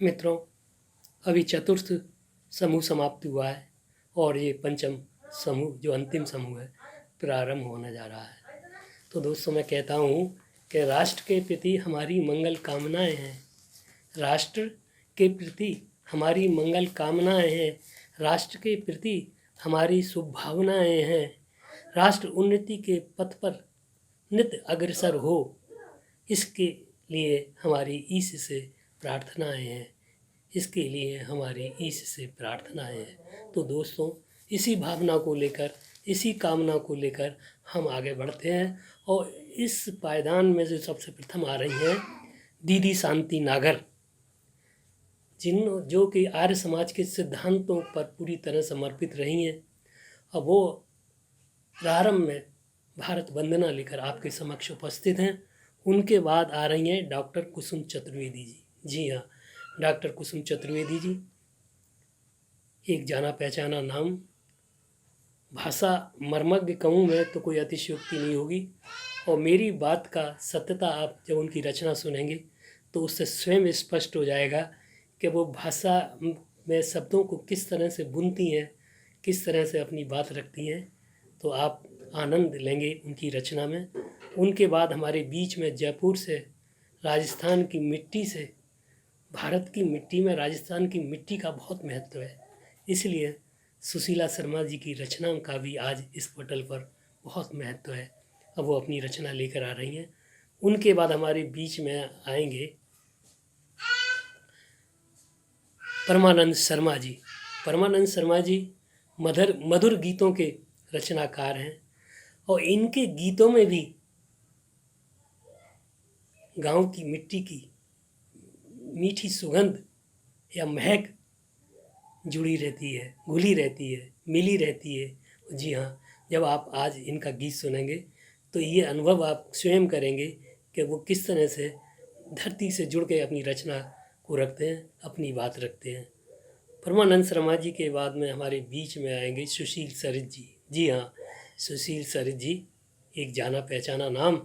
मित्रों, अभी चतुर्थ समूह समाप्त हुआ है और ये पंचम समूह जो अंतिम समूह है प्रारंभ होने जा रहा है। तो दोस्तों, मैं कहता हूँ कि राष्ट्र के प्रति हमारी मंगल कामनाएं हैं। राष्ट्र के प्रति हमारी मंगल कामनाएं हैं। राष्ट्र के प्रति हमारी शुभ भावनाएं हैं। राष्ट्र उन्नति के पथ पर नित्य अग्रसर हो, इसके लिए हमारी ईश से प्रार्थनाएं हैं। इसके लिए हमारी ईश से प्रार्थनाएं हैं। तो दोस्तों, इसी भावना को लेकर, इसी कामना को लेकर हम आगे बढ़ते हैं। और इस पायदान में जो सबसे प्रथम आ रही हैं दीदी शांति नागर, जो कि आर्य समाज के सिद्धांतों पर पूरी तरह समर्पित रही हैं। अब वो प्रारंभ में भारत वंदना लेकर आपके समक्ष उपस्थित हैं। उनके बाद आ रही हैं डॉक्टर कुसुम चतुर्वेदी जी। जी हाँ, डॉक्टर कुसुम चतुर्वेदी जी एक जाना पहचाना नाम। भाषा मर्मज्ञ कहूँ मैं तो कोई अतिशयोक्ति नहीं होगी। और मेरी बात का सत्यता आप जब उनकी रचना सुनेंगे तो उससे स्वयं स्पष्ट हो जाएगा कि वो भाषा में शब्दों को किस तरह से बुनती हैं, किस तरह से अपनी बात रखती हैं। तो आप आनंद लेंगे उनकी रचना में। उनके बाद हमारे बीच में जयपुर से, राजस्थान की मिट्टी से, भारत की मिट्टी में राजस्थान की मिट्टी का बहुत महत्व है, इसलिए सुशीला शर्मा जी की रचना का भी आज इस पटल पर बहुत महत्व है। अब वो अपनी रचना लेकर आ रही हैं। उनके बाद हमारे बीच में आएंगे परमानंद शर्मा जी। परमानंद शर्मा जी मधुर गीतों के रचनाकार हैं और इनके गीतों में भी गांव की मिट्टी की मीठी सुगंध या महक जुड़ी रहती है, घुली रहती है, मिली रहती है। जी हाँ, जब आप आज इनका गीत सुनेंगे तो ये अनुभव आप स्वयं करेंगे कि वो किस तरह से धरती से जुड़ के अपनी रचना को रखते हैं, अपनी बात रखते हैं। परमानंद शर्मा जी के बाद में हमारे बीच में आएंगे सुशील सरित जी। जी हाँ, सुशील सरित जी एक जाना पहचाना नाम,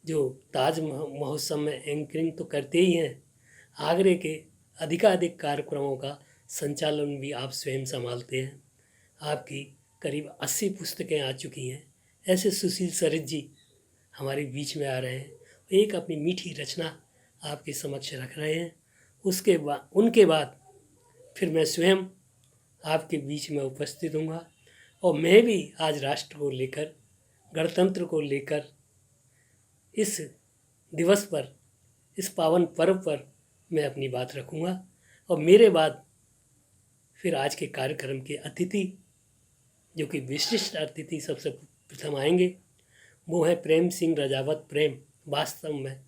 जो ताज महोत्सव में एंकरिंग तो करते ही हैं, आगरे के अधिकाधिक कार्यक्रमों का संचालन भी आप स्वयं संभालते हैं। आपकी करीब 80 पुस्तकें आ चुकी हैं। ऐसे सुशील सरित जी हमारे बीच में आ रहे हैं, एक अपनी मीठी रचना आपके समक्ष रख रहे हैं। उनके बाद फिर मैं स्वयं आपके बीच में उपस्थित हूँगा और मैं भी आज राष्ट्र को लेकर, गणतंत्र को लेकर, इस दिवस पर, इस पावन पर्व पर मैं अपनी बात रखूँगा। और मेरे बाद फिर आज के कार्यक्रम के अतिथि, जो कि विशिष्ट अतिथि सबसे प्रथम आएंगे, वो है प्रेम सिंह रजावत। प्रेम वास्तव में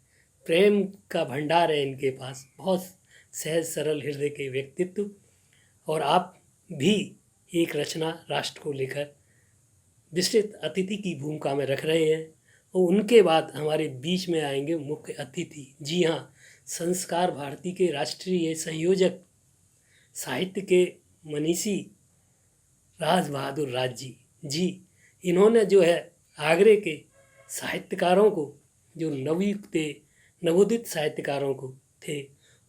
प्रेम का भंडार है इनके पास, बहुत सहज सरल हृदय के व्यक्तित्व। और आप भी एक रचना राष्ट्र को लेकर विशिष्ट अतिथि की भूमिका में रख रहे हैं। और उनके बाद हमारे बीच में आएंगे मुख्य अतिथि। जी हाँ, संस्कार भारती के राष्ट्रीय संयोजक, साहित्य के मनीषी राज बहादुर राज जी। जी, इन्होंने जो है आगरे के साहित्यकारों को, जो नवोदित साहित्यकारों को थे,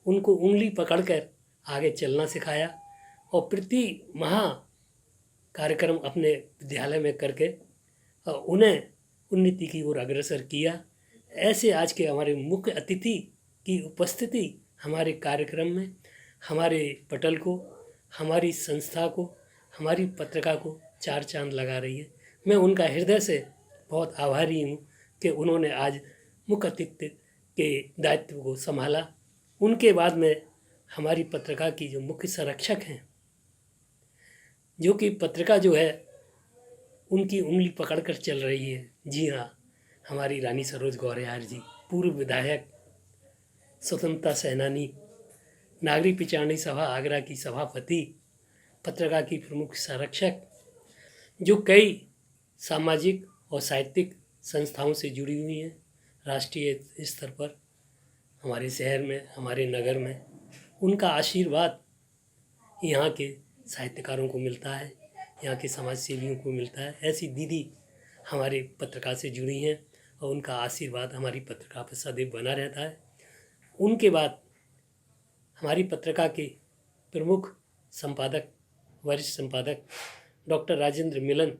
उनको उंगली पकड़कर आगे चलना सिखाया और प्रति माह कार्यक्रम अपने विद्यालय में करके उन्हें उन्नति की ओर अग्रसर किया। ऐसे आज के हमारे मुख्य अतिथि की उपस्थिति हमारे कार्यक्रम में हमारे पटल को, हमारी संस्था को, हमारी पत्रिका को चार चांद लगा रही है। मैं उनका हृदय से बहुत आभारी हूँ कि उन्होंने आज मुख्य अतिथि के दायित्व को संभाला। उनके बाद में हमारी पत्रिका की जो मुख्य संरक्षक हैं, जो कि पत्रिका जो है उनकी उंगली पकड़कर चल रही है। जी हाँ, हमारी रानी सरोज गौरयार जी, पूर्व विधायक, स्वतंत्रता सेनानी, नागरिक पिछाड़ी सभा आगरा की सभापति, पत्रिका की प्रमुख संरक्षक, जो कई सामाजिक और साहित्यिक संस्थाओं से जुड़ी हुई हैं राष्ट्रीय स्तर पर, हमारे शहर में, हमारे नगर में। उनका आशीर्वाद यहाँ के साहित्यकारों को मिलता है, यहाँ के समाज सेवियों को मिलता है। ऐसी दीदी हमारे पत्रिका से जुड़ी हैं और उनका आशीर्वाद हमारी पत्रिका पर सदैव बना रहता है। उनके बाद हमारी पत्रिका के प्रमुख संपादक, वरिष्ठ संपादक डॉक्टर राजेंद्र मिलन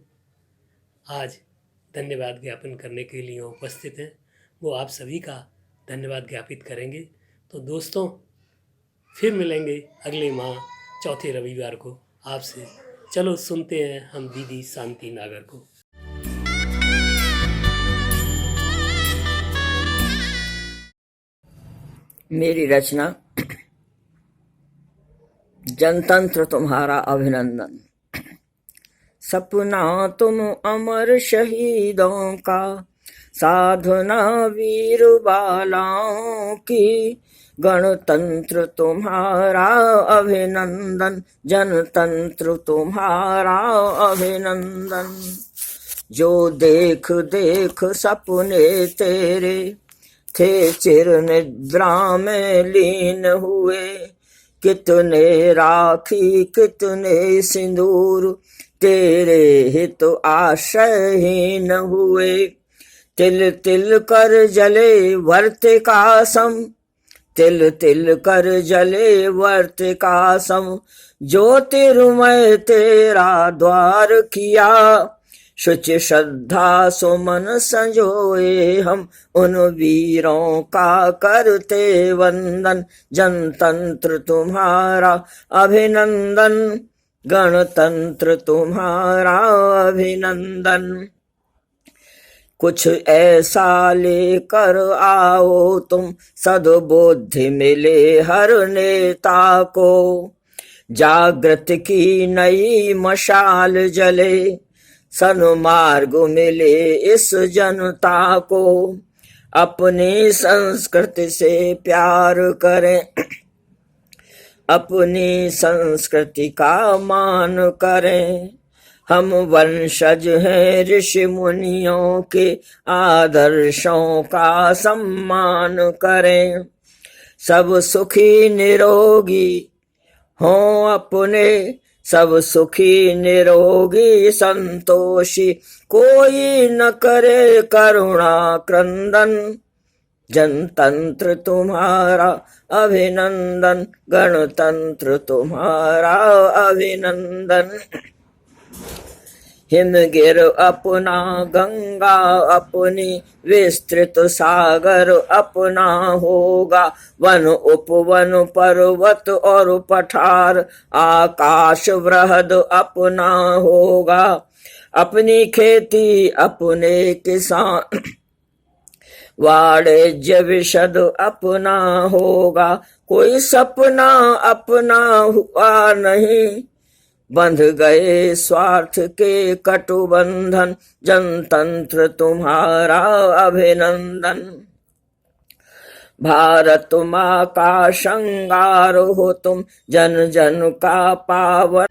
आज धन्यवाद ज्ञापन करने के लिए उपस्थित हैं। वो आप सभी का धन्यवाद ज्ञापित करेंगे। तो दोस्तों, फिर मिलेंगे अगले माह चौथे रविवार को आपसे। चलो सुनते हैं हम दीदी शांति नागर को। मेरी रचना जनतंत्र तुम्हारा अभिनंदन। सपना तुम अमर शहीदों का, साधना वीर बालाओं की, गणतंत्र तुम्हारा अभिनंदन, जनतंत्र तुम्हारा अभिनंदन। जो देख देख सपने तेरे थे चिर निद्रा में लीन हुए, कितने राखी कितने सिंदूर तेरे हित आशयहीन हुए। तिल तिल कर जले वर्तिकासम, तिल तिल कर जले वर्तिकासम, ज्योतिर्मय तेरा द्वार किया, शुच श्रद्धा सुमन संजोए हम उन वीरों का करते वंदन। जनतंत्र तुम्हारा अभिनंदन, गणतंत्र तुम्हारा अभिनंदन। कुछ ऐसा लेकर आओ तुम, सद्बुद्धि मिले हर नेता को, जागृत की नई मशाल जले, सन्मार्ग मिले इस जनता को। अपनी संस्कृति से प्यार करें, अपनी संस्कृति का मान करें। हम वंशज हैं ऋषि मुनियों के, आदर्शों का सम्मान करें। सब सुखी निरोगी हों अपने, सब सुखी निरोगी संतोषी, कोई न करे करुणा क्रंदन। जनतंत्र तुम्हारा अभिनंदन, गणतंत्र तुम्हारा अभिनंदन। हिमगिर अपना, गंगा अपनी, विस्तृत सागर अपना होगा। वन उपवन पर्वत और पठार, आकाश वृहद अपना होगा। अपनी खेती अपने किसान, वाणिज्य विशद अपना होगा। कोई सपना अपना हुआ नहीं, बंध गए स्वार्थ के कटुबंधन। जनतंत्र तुम्हारा अभिनंदन। भारत माँ का श्रृंगार हो तुम, जन जन का पावन।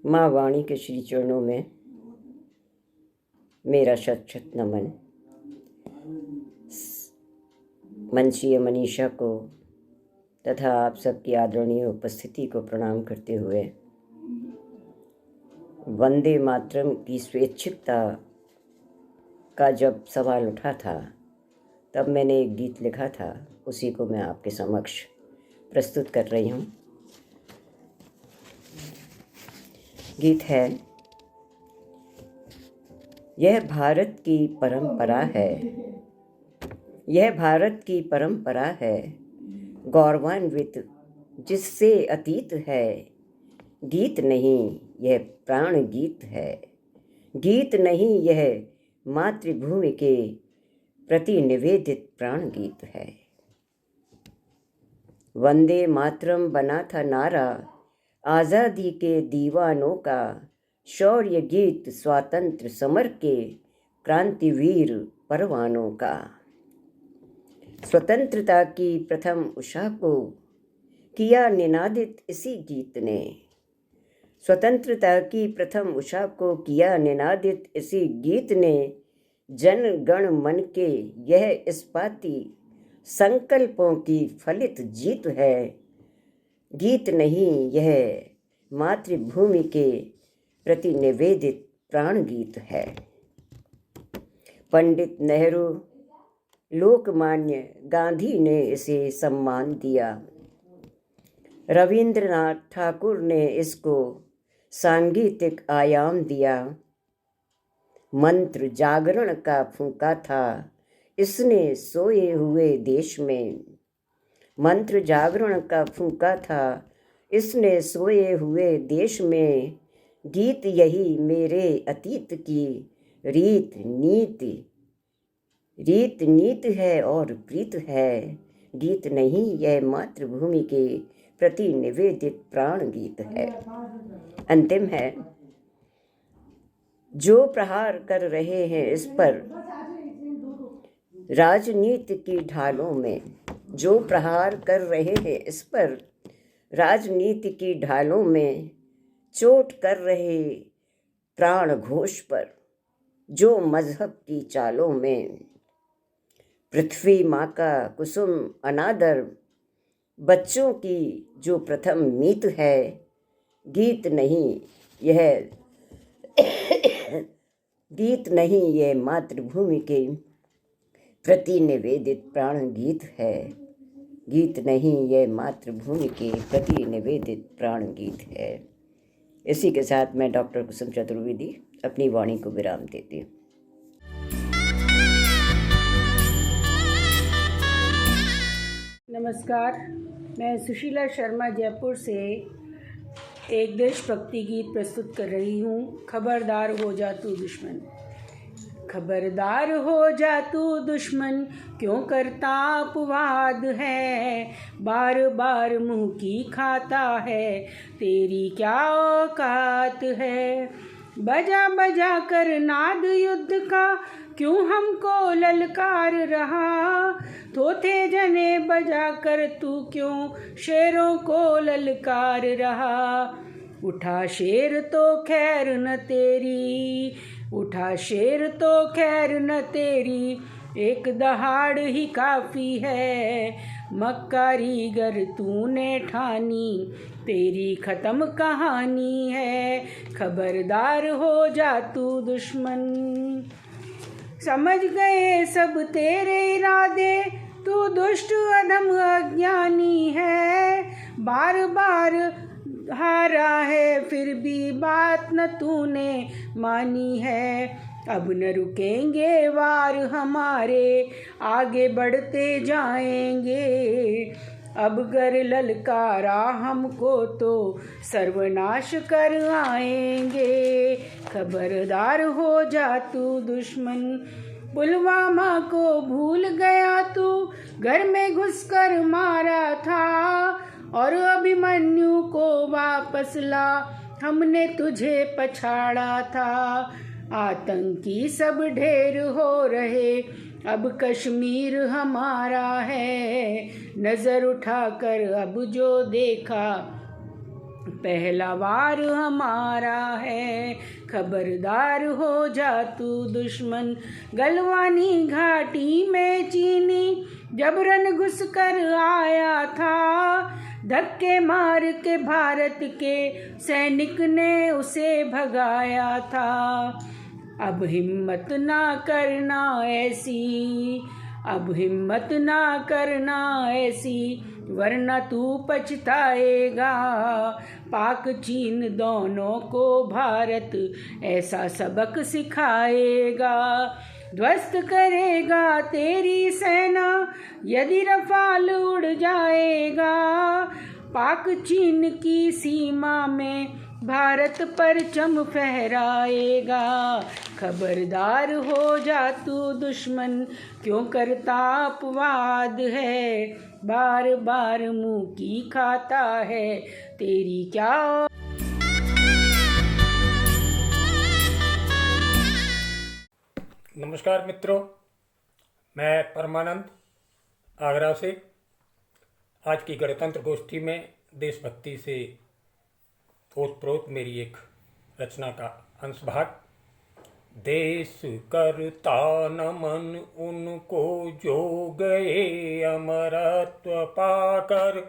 माँ वाणी के श्री चरणों में मेरा शत शत नमन। मंचीय मनीषा को तथा आप सबकी आदरणीय उपस्थिति को प्रणाम करते हुए, वंदे मातरम की स्वैच्छिकता का जब सवाल उठा था तब मैंने एक गीत लिखा था, उसी को मैं आपके समक्ष प्रस्तुत कर रही हूँ। गीत है, यह भारत की परंपरा है, यह भारत की परंपरा है, गौरवान्वित जिससे अतीत है। गीत नहीं यह प्राण गीत है, गीत नहीं यह मातृभूमि के प्रति निवेदित प्राण गीत है। वंदे मातरम बना था नारा आज़ादी के दीवानों का, शौर्य गीत स्वातंत्र समर के क्रांतिवीर परवानों का। स्वतंत्रता की प्रथम उषा को किया निनादित इसी गीत ने, स्वतंत्रता की प्रथम उषा को किया निनादित इसी गीत ने। जन गण मन के यह इस्पाती संकल्पों की फलित जीत है। गीत नहीं यह मातृभूमि के प्रति निवेदित प्राण गीत है। पंडित नेहरू, लोकमान्य गांधी ने इसे सम्मान दिया। रविंद्रनाथ ठाकुर ने इसको सांगीतिक आयाम दिया। मंत्र जागरण का फूंका था इसने सोए हुए देश में। मंत्र जागरण का फूंका था इसने सोए हुए देश में। गीत यही मेरे अतीत की रीत नीत है और प्रीत है। गीत नहीं, यह मातृभूमि के प्रति निवेदित प्राण गीत है। अंतिम है, जो प्रहार कर रहे हैं इस पर राजनीति की ढालों में, जो प्रहार कर रहे हैं इस पर राजनीति की ढालों में, चोट कर रहे प्राण घोष पर, जो मजहब की चालों में। पृथ्वी माँ का कुसुम अनादर, बच्चों की जो प्रथम मीत है। गीत नहीं यह मातृभूमि के प्रति निवेदित प्राण गीत है। गीत नहीं, यह मातृभूमि के प्रति निवेदित प्राण गीत है। इसी के साथ मैं डॉक्टर कुसुम चतुर्वेदी अपनी वाणी को विराम देती हूँ। नमस्कार, मैं सुशीला शर्मा जयपुर से एक देशभक्ति गीत प्रस्तुत कर रही हूँ। खबरदार हो जा तू दुश्मन। खबरदार हो जा तू दुश्मन, क्यों करता अपवाद है। बार बार मुँह की खाता है, तेरी क्या औकात है। बजा बजा कर नाद युद्ध का, क्यों हमको ललकार रहा। थोथे जने बजा कर तू क्यों शेरों को ललकार रहा। उठा शेर तो खैर न तेरी, उठा शेर तो खैर न तेरी, एक दहाड़ ही काफ़ी है। मक्कारी गर तूने ठानी, तेरी ख़त्म कहानी है। खबरदार हो जा तू दुश्मन। समझ गए सब तेरे इरादे, तू दुष्ट अधम अज्ञानी है। बार बार हारा है, फिर भी बात न तूने मानी है। अब न रुकेंगे वार हमारे, आगे बढ़ते जाएंगे। अब गर ललकारा हमको तो सर्वनाश कर आएंगे। खबरदार हो जा तू दुश्मन। पुलवामा को भूल गया तू, घर में घुसकर मारा था। और अभिमन्यु को वापस ला, हमने तुझे पछाड़ा था। आतंकी सब ढेर हो रहे, अब कश्मीर हमारा है। नज़र उठाकर अब जो देखा, पहला वार हमारा है। खबरदार हो जा तू दुश्मन। गलवानी घाटी में चीनी जबरन घुस कर आया था। धक्के मार के भारत के सैनिक ने उसे भगाया था। अब हिम्मत ना करना ऐसी, अब हिम्मत ना करना ऐसी, वरना तू पछताएगा। पाक चीन दोनों को भारत ऐसा सबक सिखाएगा। ध्वस्त करेगा तेरी सेना, यदि रफाल उड़ जाएगा। पाक चीन की सीमा में भारत परचम फहराएगा। खबरदार हो जा तू दुश्मन, क्यों करता अपवाद है। बार बार मुँह की खाता है, तेरी क्या। नमस्कार मित्रों, मैं परमानंद आगरा से आज की गणतंत्र गोष्ठी में देशभक्ति से ओतप्रोत मेरी एक रचना का अंश भाग। देश करता नमन उनको जो गए अमरत्व पाकर,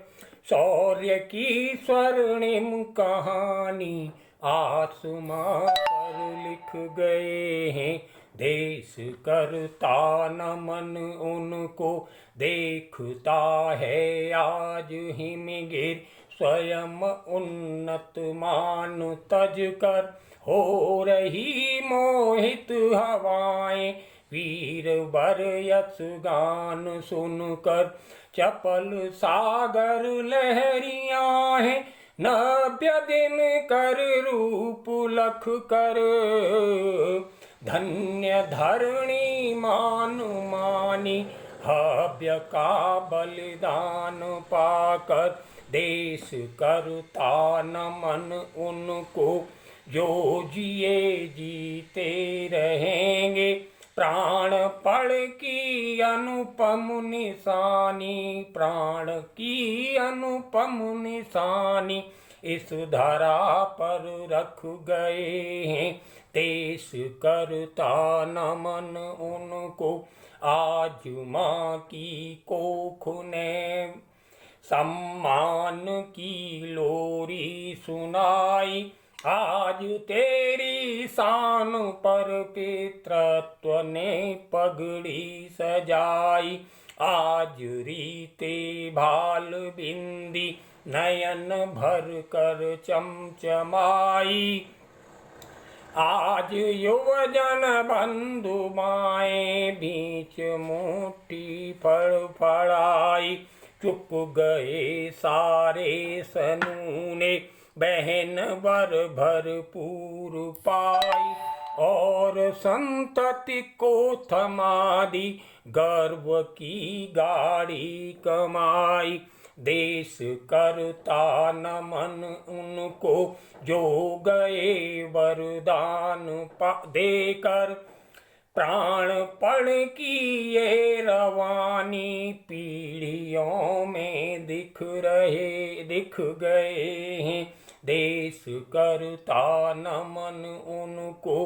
शौर्य की स्वर्णिम कहानी आसमां पर लिख गए हैं। देश करता नमन उनको, देखता है आज हिमगिर स्वयं उन्नत मान तज कर। हो रही मोहित हवाएं वीर बर यश गान सुनकर। चपल सागर लहरियां हैं नव्य दिन कर रूप लख कर। धन्य धरणी मान मानी हव्य का बलिदान पाकर। देश करता नमन उनको, जो जिए जीते रहेंगे। प्राण पड़ की अनुपम निशानी, प्राण की अनुपम निशानी इस धरा पर रख गए हैं। देश करता नमन उनको, आज माँ की कोख ने सम्मान की लोरी सुनाई। आज तेरी शान पर पितृत्व ने पगड़ी सजाई। आज रीते भाल बिंदी नयन भर कर चमचमाई। आज युवजन बंधु माएँ बीच मुट्ठी फड़फड़ाई। चुप गए सारे सनूने, बहन बर भरपूर पाई। और संतति को थमा दी गर्व की गाड़ी कमाई। देश करता नमन उनको, जो गए वरदान देकर। प्राण पण की ये रवानी पीढ़ियों में दिख गए हैं। देश करता नमन उनको,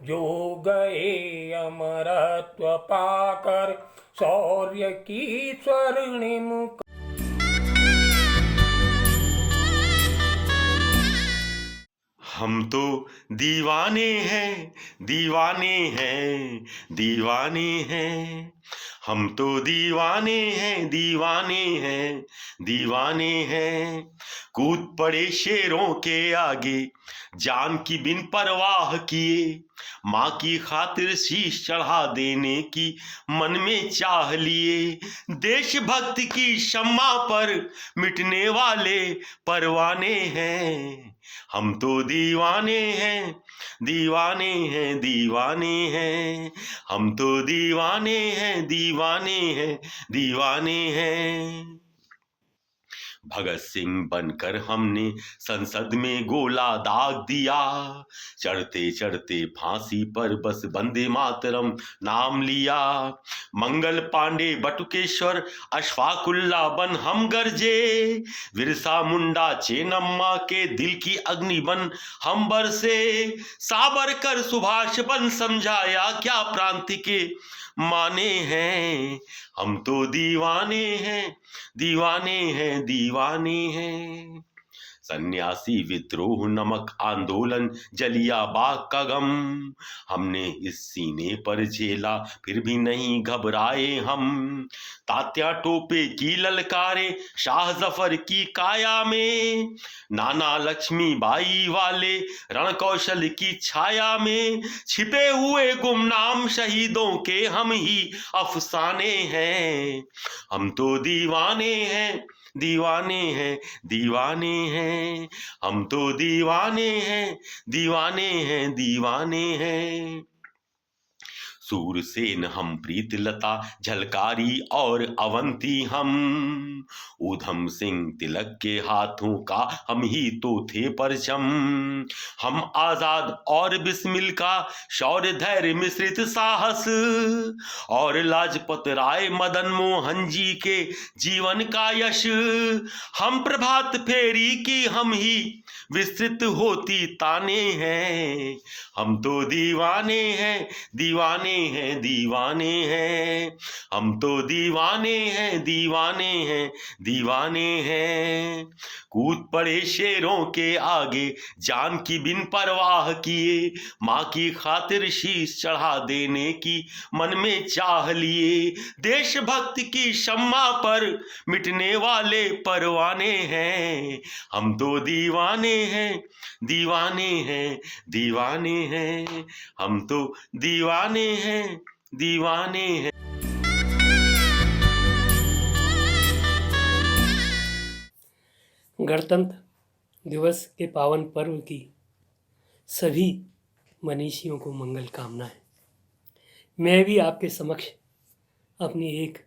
जो गए अमरत्व पाकर। शौर्य की स्वर्णिम हम तो दीवाने हैं, दीवाने हैं, दीवाने हैं। हम तो दीवाने हैं, दीवाने हैं, दीवाने हैं। कूद पड़े शेरों के आगे, जान की बिन परवाह किए। माँ की खातिर शीश चढ़ा देने की मन में चाह लिए। देशभक्त की शम्मा पर मिटने वाले परवाने हैं। हम तो दीवाने हैं, दीवाने हैं, दीवाने हैं। हम तो दीवाने हैं, दीवाने हैं, दीवाने हैं। भगत सिंह बनकर हमने संसद में गोला दाग दिया। चढ़ते चढ़ते फांसी पर बस वंदे मातरम नाम लिया। मंगल पांडे, बटुकेश्वर, अशफाकुल्ला बन हम गरजे। बिरसा मुंडा, चेन्नम्मा के दिल की अग्नि बन हम बरसे। सावरकर, सुभाष बन समझाया क्या प्रांत के माने हैं। हम तो दीवाने हैं, दीवाने हैं, दीवाने हैं। सन्यासी विद्रोह, नमक आंदोलन, जलिया बाग का गम हमने इस सीने पर झेला, फिर भी नहीं घबराए हम। तात्या टोपे की ललकारे शाह जफर की काया में, नाना लक्ष्मी बाई वाले रण कौशल की छाया में छिपे हुए गुमनाम शहीदों के हम ही अफसाने हैं। हम तो दीवाने हैं, दीवाने हैं, दीवाने हैं। हम तो दीवाने हैं, दीवाने हैं, दीवाने हैं। सूरसेन हम, प्रीतलता, झलकारी और अवंती हम। ऊधम सिंह तिलक के हाथों का हम ही तो थे परचम। हम आजाद और बिस्मिल का शौर्य धैर्य मिश्रित साहस, और लाजपत राय मदन मोहन जी के जीवन का यश। हम प्रभात फेरी की हम ही विस्तृत होती ताने हैं। हम तो दीवाने हैं, दीवाने हैं, दीवाने हैं। हम तो दीवाने हैं, दीवाने हैं, दीवाने हैं। कूद पड़े शेरों के आगे, जान की बिन परवाह किए, माँ की खातिर शीश चढ़ा देने की मन में चाह लिए। देशभक्त की शम्मा पर मिटने वाले परवाने हैं, हम तो दीवाने हैं, दीवाने हैं, दीवाने हैं, हम तो दीवाने हैं, दीवाने हैं। गणतंत्र दिवस के पावन पर्व की सभी मनीषियों को मंगल कामनाएं। मैं भी आपके समक्ष अपनी एक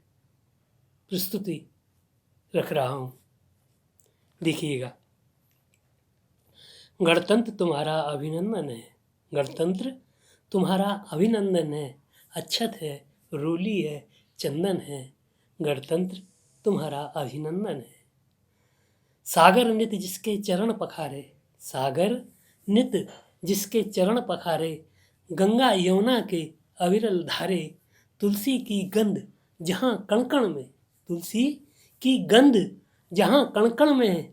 प्रस्तुति रख रहा हूँ, देखिएगा। गणतंत्र तुम्हारा अभिनंदन है, गणतंत्र तुम्हारा अभिनंदन है, अक्षत है, रोली है, चंदन है, गणतंत्र तुम्हारा अभिनंदन है। सागर नित जिसके चरण पखारे, सागर नित जिसके चरण पखारे, गंगा यमुना के अविरल धारे, तुलसी की गंध जहाँ कण कण में, तुलसी की गंध जहाँ कण कण में,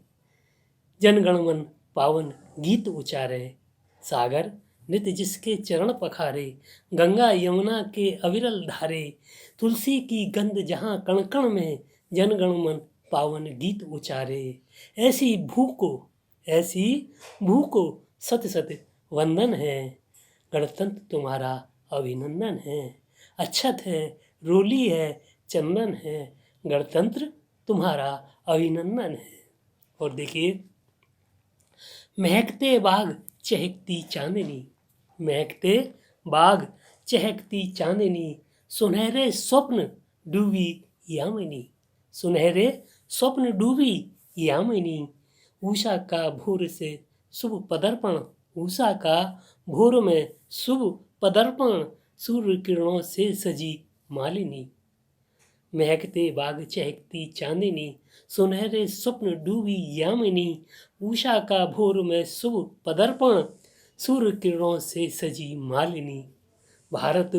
जनगण मन पावन गीत उचारे। सागर नित जिसके चरण पखारे, गंगा यमुना के अविरल धारे, तुलसी की गंध जहाँ कण कण में, जनगण मन पावन गीत उचारे। ऐसी भू को सत सत वंदन है, गणतंत्र तुम्हारा अभिनंदन है, अक्षत है, रोली है, चंदन है, गणतंत्र तुम्हारा अभिनंदन है। और देखिए, महकते बाग चहकती चांदनी, महकते बाग चहकती चांदनी, सुनहरे स्वप्न डूबी यामिनी, सुनहरे स्वप्न डूबी यामिनी, उषा का भोर से शुभ पदर्पण, उषा का भोर में शुभ पदर्पण, सूर्य किरणों से सजी मालिनी। महकते बाग चहकती चांदनी, सुनहरे स्वप्न डूबी यामिनी, उषा का भोर में शुभ पदर्पण, सूर्य किरणों से सजी मालिनी। भारत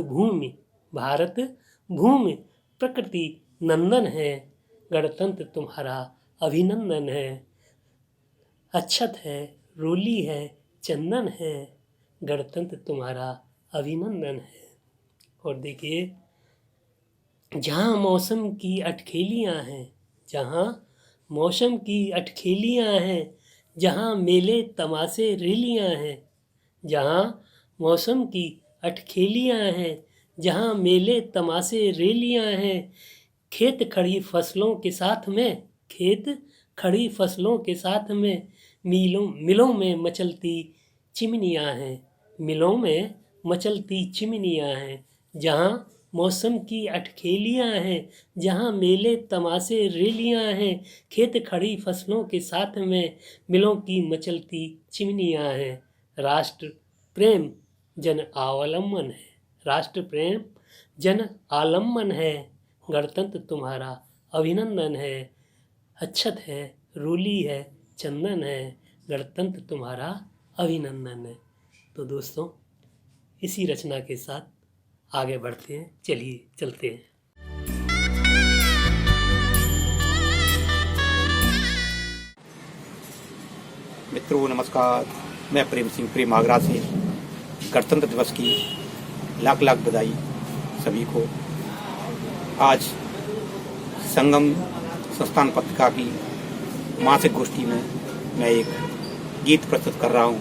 भूमि प्रकृति नंदन है, गणतंत्र तुम्हारा अभिनंदन है, अक्षत है, रोली है, चंदन है, गणतंत्र तुम्हारा अभिनंदन है। और देखिए, जहाँ मौसम की अटखेलियाँ हैं, जहाँ मौसम की अटखेलियाँ हैं, जहाँ मेले तमाशे रेलियाँ हैं, जहाँ मौसम की अटखेलियाँ हैं, जहाँ मेले तमाशे रेलियाँ हैं, खेत खड़ी फसलों के साथ में, खेत खड़ी फसलों के साथ में, मिलों में मचलती चिमनियाँ हैं, मिलों में मचलती चिमनियाँ हैं, जहाँ मौसम की अटखेलियाँ हैं, जहाँ मेले तमाशे रेलियाँ हैं, खेत खड़ी फसलों के साथ में, मिलों की मचलती चिमनियाँ हैं। राष्ट्र प्रेम जन आलम्बन है, राष्ट्र प्रेम जन आलम्बन है, गणतंत्र तुम्हारा अभिनंदन है, अक्षत है, रोली है, चंदन है, गणतंत्र तुम्हारा अभिनंदन है। तो दोस्तों, इसी रचना के साथ आगे बढ़ते हैं, चलिए चलते हैं। मित्रों नमस्कार, मैं प्रेम सिंह प्रेम आगरा से। गणतंत्र दिवस की लाख लाख बधाई सभी को। आज संगम संस्थान पत्रिका की मासिक गोष्ठी में मैं एक गीत प्रस्तुत कर रहा हूँ,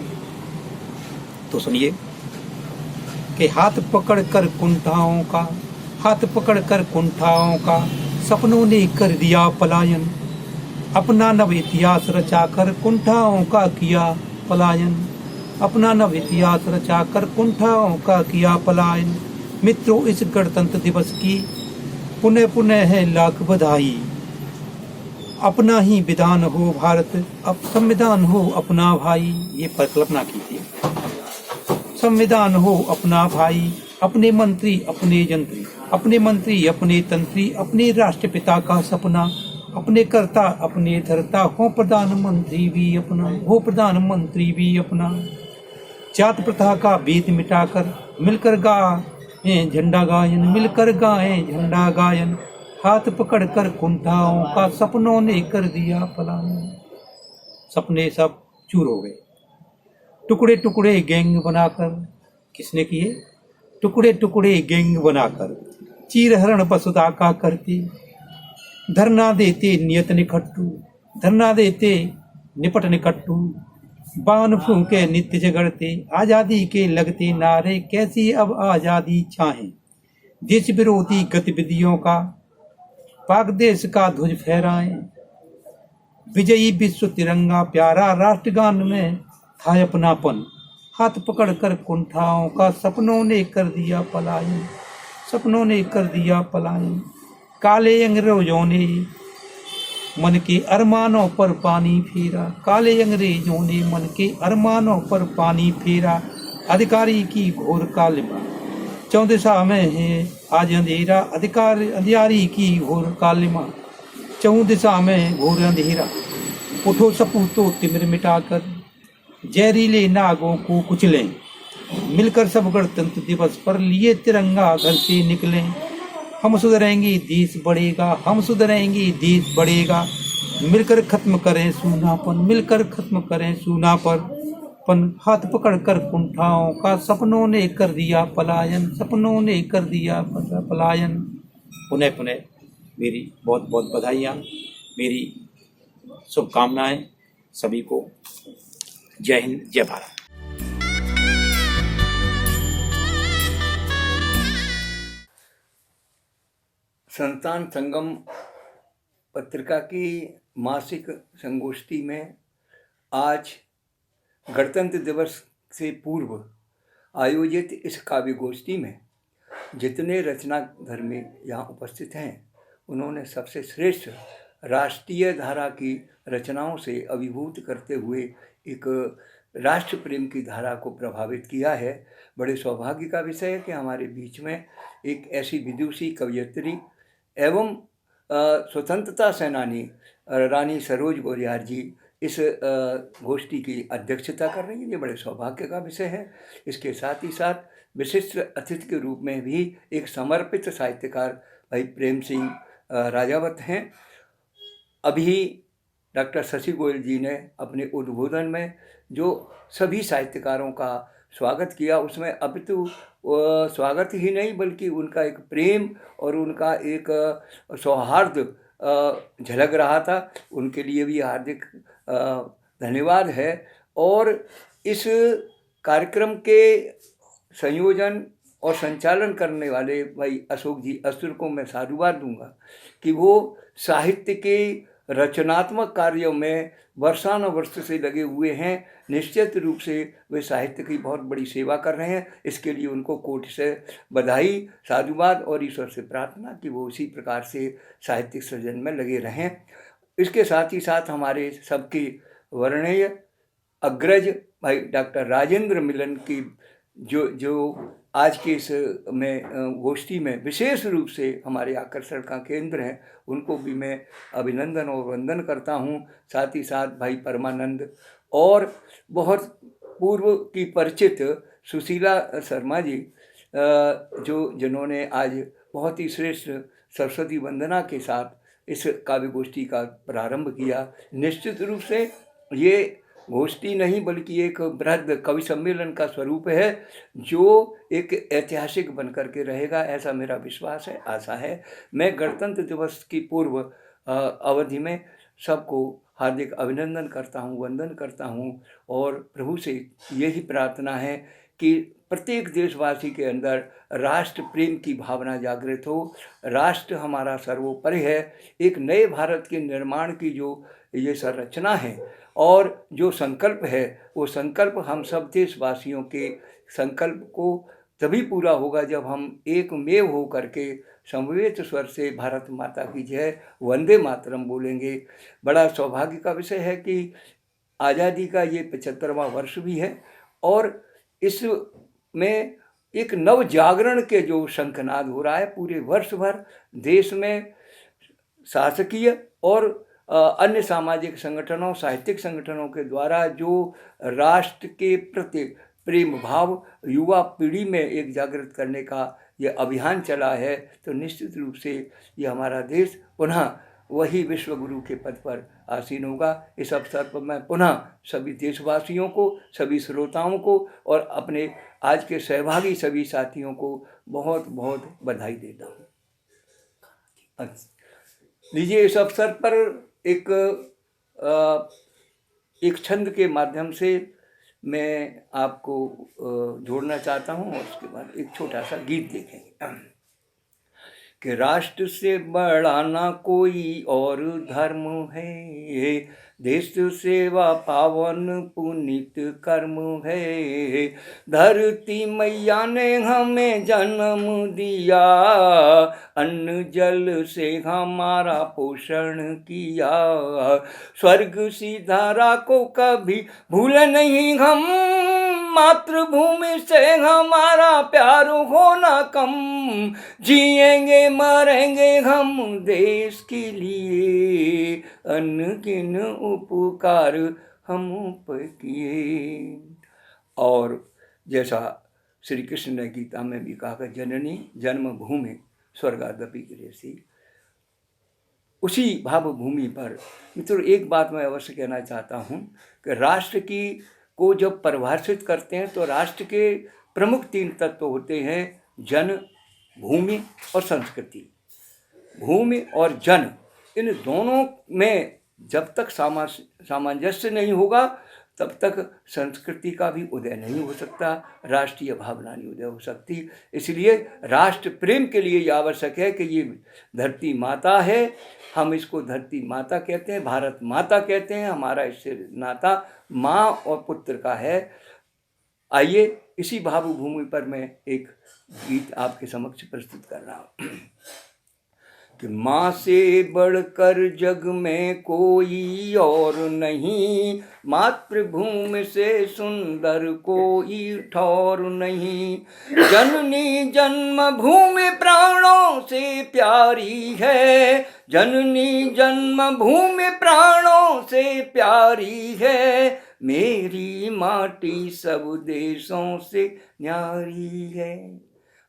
तो सुनिए कि हाथ पकड़ कर कुंठाओं का, हाथ पकड़ कर कुंठाओं का, सपनों ने कर दिया पलायन, अपना नव इतिहास रचाकर कुंठाओं का किया पलायन, अपना नव इतिहास रचाकर कुंठाओं का किया पलायन। मित्रों, इस गणतंत्र दिवस की पुनः पुनः है लाख बधाई। अपना ही विधान हो भारत, अब संविधान हो अपना भाई, ये परिकल्पना की थी। संविधान हो अपना भाई, अपने मंत्री अपने जंत्री, अपने मंत्री अपने तंत्री, अपने राष्ट्रपिता का सपना, अपने कर्ता अपने धरता, हो प्रधानमंत्री भी अपना, हो प्रधानमंत्री भी अपना। जात प्रथा का भेद मिटाकर मिलकर गाएं झंडा गायन, मिलकर गाएं झंडा गायन, हाथ पकड़ कर कुंठाओं का, सपनों ने कर दिया पलायन। सपने सब चूर हो गए। टुकड़े टुकड़े गैंग बनाकर, किसने किए? टुकड़े टुकड़े गैंग बनाकर चीर हरण वसुधा का करते, धरना देते नियत निखट्टू, धरना देते निपट निकट्टू, बाण फूंके नित्य झगड़ते, आजादी के लगते नारे, कैसी अब आजादी चाहें, देश विरोधी गतिविधियों का पाक देश का ध्वज फहराएं, विजयी विश्व तिरंगा प्यारा, राष्ट्रगान में था अपनापन, हाथ पकड़ कर कुंठाओं का सपनों ने कर दिया पलायन, सपनों ने कर दिया पलायन, काले अंग्रेजों ने मन के अरमानों पर पानी फेरा, काले अंग्रेजों ने मन के अरमानों पर पानी फेरा, अधिकारी की घोर कालिमा चौदिशा में है आज अंधेरा, अधिकार अंधियारी की घोर कालिमा चौदिशा में घोर अंधेरा, उठो सपूतों तिमिर मिटाकर, जहरीले नागों को कुचलें, मिलकर सब गणतंत्र दिवस पर लिए तिरंगा घर से निकलें, हम सुधरेंगे देश बढ़ेगा, हम सुधरेंगे देश बढ़ेगा, मिलकर खत्म करें सूनापन, मिलकर खत्म करें सूनापन, हाथ पकड़ कर कुंठाओं का सपनों ने कर दिया पलायन, सपनों ने कर दिया पलायन। पुनः पुनः मेरी बहुत बहुत बधाइयाँ, मेरी शुभकामनाएं सभी को। जय हिंद, जय भारत। संतान संगम पत्रिका की मासिक संगोष्ठी में आज गणतंत्र दिवस से पूर्व आयोजित इस काव्य गोष्ठी में जितने रचनाधर्मी यहाँ उपस्थित हैं, उन्होंने सबसे श्रेष्ठ राष्ट्रीय धारा की रचनाओं से अभिभूत करते हुए एक राष्ट्र प्रेम की धारा को प्रभावित किया है। बड़े सौभाग्य का विषय है कि हमारे बीच में एक ऐसी विदुषी कवयित्री एवं स्वतंत्रता सेनानी रानी सरोज गोरियार जी इस गोष्ठी की अध्यक्षता कर रही हैं। ये बड़े सौभाग्य का विषय है। इसके साथ ही साथ विशिष्ट अतिथि के रूप में भी एक समर्पित साहित्यकार भाई प्रेम सिंह राजावत हैं। अभी डॉक्टर शशि गोयल जी ने अपने उद्बोधन में जो सभी साहित्यकारों का स्वागत किया, उसमें अब तो स्वागत ही नहीं बल्कि उनका एक प्रेम और उनका एक सौहार्द झलक रहा था। उनके लिए भी हार्दिक धन्यवाद है। और इस कार्यक्रम के संयोजन और संचालन करने वाले भाई अशोक जी असुर को मैं साधुवाद दूंगा कि वो साहित्य के रचनात्मक कार्यों में वर्षानुवर्ष से लगे हुए हैं। निश्चित रूप से वे साहित्य की बहुत बड़ी सेवा कर रहे हैं। इसके लिए उनको कोटि से बधाई, साधुवाद और ईश्वर से प्रार्थना कि वो उसी प्रकार से साहित्यिक सृजन में लगे रहें। इसके साथ ही साथ हमारे सबके वर्णीय अग्रज भाई डॉक्टर राजेंद्र मिलन की जो आज के इस में गोष्ठी में विशेष रूप से हमारे आकर्षण का केंद्र हैं, उनको भी मैं अभिनंदन और वंदन करता हूं। साथ ही साथ भाई परमानंद और बहुत पूर्व की परिचित सुशीला शर्मा जी जिन्होंने आज बहुत ही श्रेष्ठ सरस्वती वंदना के साथ इस काव्य गोष्ठी का प्रारंभ किया। निश्चित रूप से ये गोष्ठी नहीं बल्कि एक बृहद कवि सम्मेलन का स्वरूप है जो एक ऐतिहासिक बनकर के रहेगा, ऐसा मेरा विश्वास है, आशा है। मैं गणतंत्र दिवस की पूर्व अवधि में सबको हार्दिक अभिनंदन करता हूँ, वंदन करता हूँ और प्रभु से यही प्रार्थना है कि प्रत्येक देशवासी के अंदर राष्ट्र प्रेम की भावना जागृत हो। राष्ट्र हमारा सर्वोपरि है। एक नए भारत के निर्माण की जो ये संरचना है और जो संकल्प है, वो संकल्प हम सब देशवासियों के संकल्प को तभी पूरा होगा जब हम एक मेव हो करके समवेत स्वर से भारत माता की जय, वंदे मातरम बोलेंगे। बड़ा सौभाग्य का विषय है कि आज़ादी का ये 75वां वर्ष भी है और इसमें एक नव जागरण के जो शंखनाद हो रहा है। पूरे वर्ष भर देश में शासकीय और अन्य सामाजिक संगठनों, साहित्यिक संगठनों के द्वारा जो राष्ट्र के प्रति प्रेम भाव युवा पीढ़ी में एक जागृत करने का ये अभियान चला है, तो निश्चित रूप से ये हमारा देश पुनः वही विश्व गुरु के पद पर आसीन होगा। इस अवसर पर मैं पुनः सभी देशवासियों को, सभी श्रोताओं को और अपने आज के सहभागी सभी साथियों को बहुत बहुत बधाई देता हूँ। लीजिए, इस अवसर पर एक छंद के माध्यम से मैं आपको जोड़ना चाहता हूँ और उसके बाद एक छोटा सा गीत देखेंगे कि राष्ट्र से बड़ा ना कोई और धर्म है, देश सेवा पावन पुनीत कर्म है। धरती मैया ने हमें जन्म दिया, अन्न जल से हमारा पोषण किया। स्वर्ग सी धारा को कभी भूल नहीं हम, मातृभूमि से हमारा प्यार होना कम। जिएंगे मरेंगे हम देश के लिए, अनगिन उपकार हम पर किए। और जैसा श्री कृष्ण ने गीता में भी कहा कि जननी जन्मभूमि स्वर्गादपि गृहसी, उसी भावभूमि पर मित्रों एक बात मैं अवश्य कहना चाहता हूँ कि राष्ट्र की को जब परिभाषित करते हैं तो राष्ट्र के प्रमुख 3 तत्व होते हैं, जन, भूमि और संस्कृति। भूमि और जन, इन दोनों में जब तक सामंजस्य नहीं होगा तब तक संस्कृति का भी उदय नहीं हो सकता, राष्ट्रीय भावना नहीं उदय हो सकती। इसलिए राष्ट्र प्रेम के लिए ये आवश्यक है कि ये धरती माता है, हम इसको धरती माता कहते हैं, भारत माता कहते हैं। हमारा इससे नाता माँ और पुत्र का है। आइए इसी भावभूमि पर मैं एक गीत आपके समक्ष प्रस्तुत कर रहा हूँ कि माँ से बढ़कर जग में कोई और नहीं, मातृभूमि से सुंदर कोई ठौर नहीं। जननी जन्मभूमि प्राणों से प्यारी है, जननी जन्मभूमि प्राणों से प्यारी है। मेरी माटी सब देशों से न्यारी है।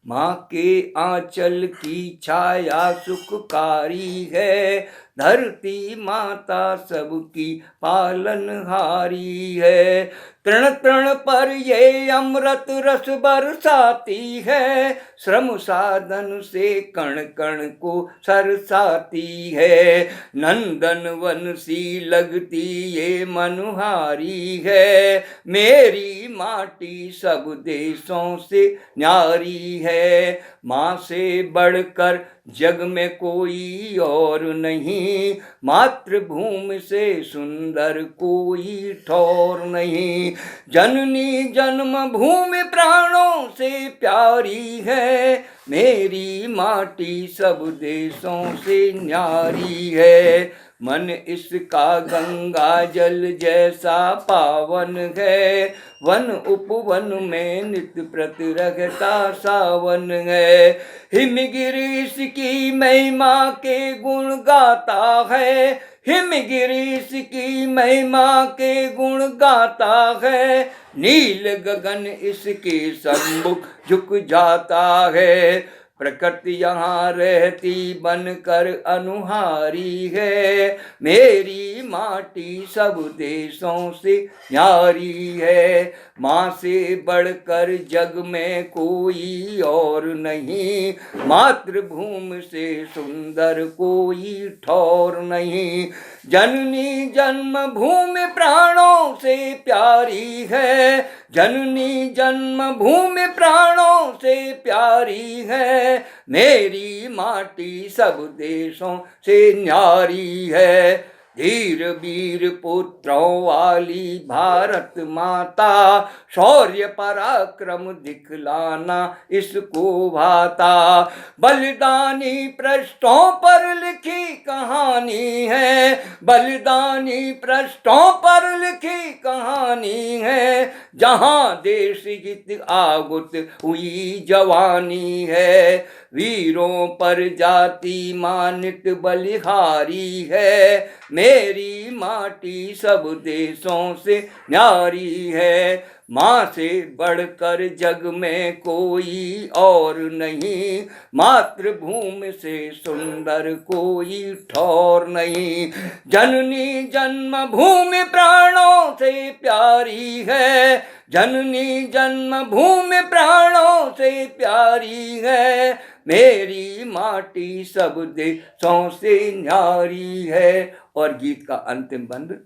माँ के आंचल की छाया सुखकारी है, धरती माता सबकी पालनहारी है। तृण तृण पर ये अमृत रस बरसाती है, श्रम साधन से कण कण को सरसाती है। नंदन वन सी लगती ये मनुहारी है, मेरी माटी सब देशों से न्यारी है। माँ से बढ़कर जग में कोई और नहीं, मातृभूमि से सुंदर कोई ठौर नहीं। जननी जन्मभूमि प्राणों से प्यारी है, मेरी माटी सब देशों से न्यारी है। मन इसका गंगा जल जैसा पावन है, वन उपवन में नित्य प्रति रहता सावन है। हिमगिरीश की महिमा के गुण गाता है, हिमगिरीश की महिमा के गुण गाता है। नील गगन इसके सम्मुख झुक जाता है, प्रकृति यहाँ रहती बनकर अनुहारी है। मेरी माटी सब देशों से न्यारी है, माँ से बढ़कर जग में कोई और नहीं, मातृभूमि से सुंदर कोई ठौर नहीं। जननी जन्मभूमि प्राणों से प्यारी है, जननी जन्मभूमि प्राणों से प्यारी है। मेरी माटी सब देशों से न्यारी है। धीर वीर पुत्रों वाली भारत माता, शौर्य पराक्रम दिखलाना इसको भाता। बलिदानी पृष्ठों पर लिखी कहानी है, बलिदानी पृष्ठों पर लिखी कहानी है। जहाँ देश हित आगुत हुई जवानी है, वीरों पर जाति मानित बलिहारी है। मेरी माटी सब देशों से न्यारी है, माँ से बढ़कर जग में कोई और नहीं, मातृभूमि से सुंदर कोई ठौर नहीं। जननी जन्मभूमि प्राणों से प्यारी है, जननी जन्मभूमि प्राणों से प्यारी है, मेरी माटी सब देशों से न्यारी है। और गीत का अंतिम बंद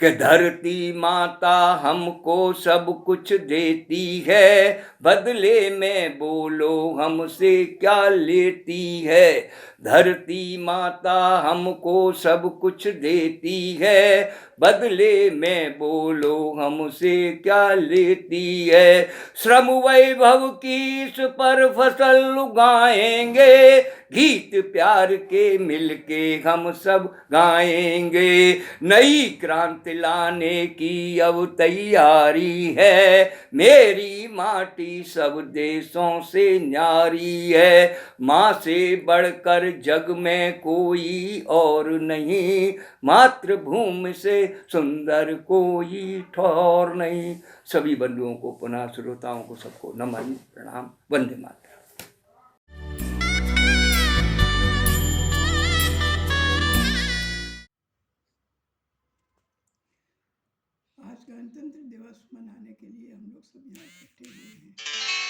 कि धरती माता हमको सब कुछ देती है, बदले में बोलो हमसे क्या लेती है। धरती माता हमको सब कुछ देती है, बदले में बोलो हमसे क्या लेती है। श्रम वैभव की इस पर फसल उगाएंगे, गीत प्यार के मिलके हम सब गाएंगे। नई क्रांति लाने की अब तैयारी है, मेरी माटी सब देशों से न्यारी है। माँ से बढ़कर जग में कोई और नहीं, मातृभूमि से सुंदर कोई ठौर नहीं। सभी बंधुओं को, पुनः श्रोताओं को सबको नमन प्रणाम, वंदे मातरम। आज गणतंत्र दिवस मनाने के लिए हम लोग सब यहाँ इकट्ठे हुए हैं।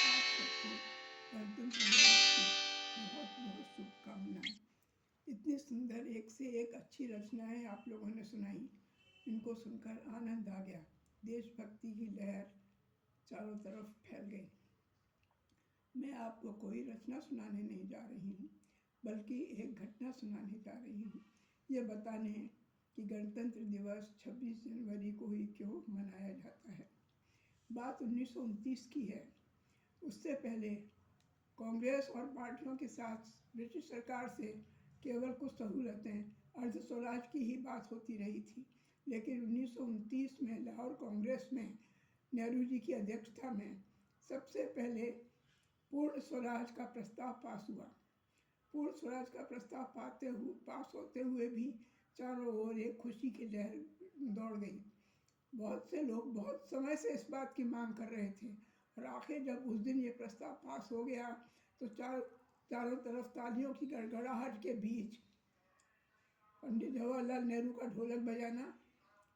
आप सबको गणतंत्र दिवस की बहुत बहुत शुभकामनाएं। इतनी सुंदर एक से एक अच्छी रचनाएं आप लोगों ने सुनाई, इनको सुनकर आनंद आ गया। देशभक्ति की लहर चारों तरफ फैल गई। मैं आपको कोई रचना सुनाने नहीं जा रही हूँ, बल्कि एक घटना सुनाने जा रही हूँ, ये बताने कि गणतंत्र दिवस 26 जनवरी को ही क्यों मनाया जाता है। बात 1929 की है। उससे पहले कांग्रेस और पार्टियों के साथ ब्रिटिश सरकार से केवल कुछ सहूलतें, अर्ध स्वराज की ही बात होती रही थी। लेकिन 1929 में लाहौर कांग्रेस में नेहरू जी की अध्यक्षता में सबसे पहले पूर्ण स्वराज का प्रस्ताव पास हुआ। पूर्ण स्वराज का प्रस्ताव पास होते हुए भी चारों ओर एक खुशी की लहर दौड़ गई। बहुत से लोग बहुत समय से इस बात की मांग कर रहे थे, और आखिर जब उस दिन ये प्रस्ताव पास हो गया तो चारों तरफ तालियों की गड़गड़ाहट के बीच पंडित जवाहरलाल नेहरू का ढोलक बजाना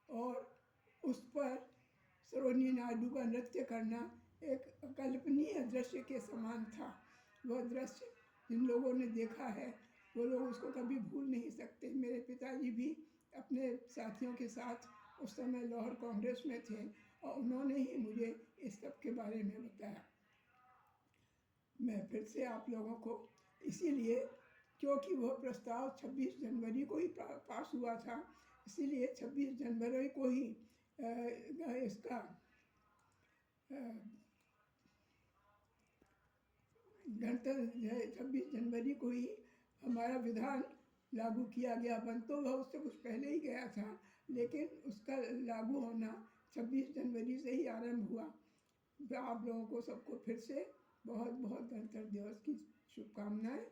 और उस पर सरोजिनी नायडू का नृत्य करना एक अकल्पनीय दृश्य के समान था। वह दृश्य जिन लोगों ने देखा है वो लोग उसको कभी भूल नहीं सकते। मेरे पिताजी भी अपने साथियों के साथ उस समय लाहौर कांग्रेस में थे और उन्होंने ही मुझे इस सब के बारे में बताया। मैं फिर से आप लोगों को इसीलिए, क्योंकि वह प्रस्ताव 26 जनवरी को ही पास हुआ था, इसीलिए 26 जनवरी को ही इसका 26 जनवरी को ही हमारा विधान लागू किया गया। बन तो वह उससे कुछ पहले ही गया था, लेकिन उसका लागू होना 26 जनवरी से ही आरंभ हुआ। आप लोगों को सबको फिर से बहुत बहुत गणतंत्र दिवस की शुभकामनाएं।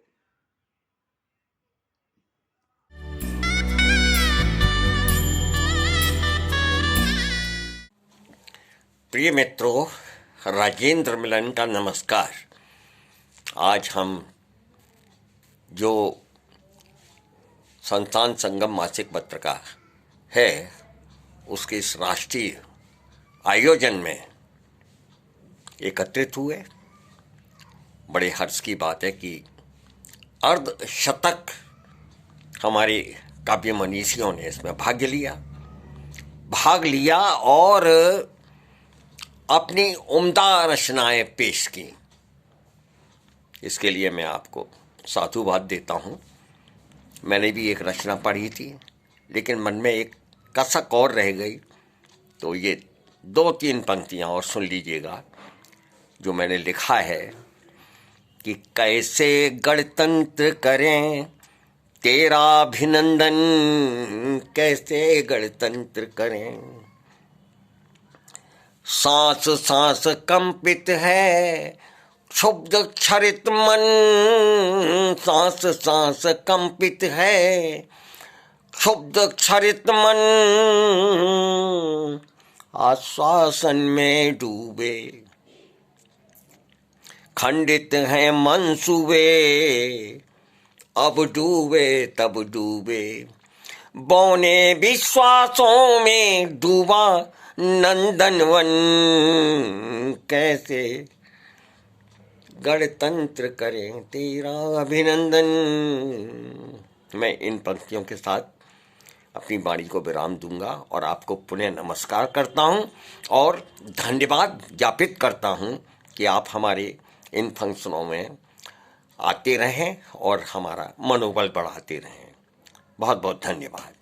प्रिय मित्रों, राजेंद्र मिलन का नमस्कार। आज हम जो संतान संगम मासिक पत्र का है उसके इस राष्ट्रीय आयोजन में एकत्रित हुए। बड़े हर्ष की बात है कि अर्धशतक हमारे काव्य मनीषियों ने इसमें भाग लिया और अपनी उम्दा रचनाएं पेश की। इसके लिए मैं आपको साधुवाद देता हूँ। मैंने भी एक रचना पढ़ी थी, लेकिन मन में एक कसक और रह गई, तो ये 2-3 पंक्तियाँ और सुन लीजिएगा जो मैंने लिखा है कि कैसे गणतंत्र करें तेरा अभिनंदन, कैसे गणतंत्र करें। सांस सांस कंपित है क्षुब्ध क्षरित मन, सांस सांस कंपित है क्षुब्ध क्षरित मन। आश्वासन में डूबे, खंडित हैं मंसूबे, अब डूबे तब डूबे, बौने विश्वासों में डूबा नंदनवन, कैसे गणतंत्र करें तेरा अभिनंदन। मैं इन पंक्तियों के साथ अपनी वाणी को विराम दूंगा और आपको पुनः नमस्कार करता हूं और धन्यवाद ज्ञापित करता हूं कि आप हमारे इन फंक्शनों में आते रहें और हमारा मनोबल बढ़ाते रहें। बहुत बहुत धन्यवाद।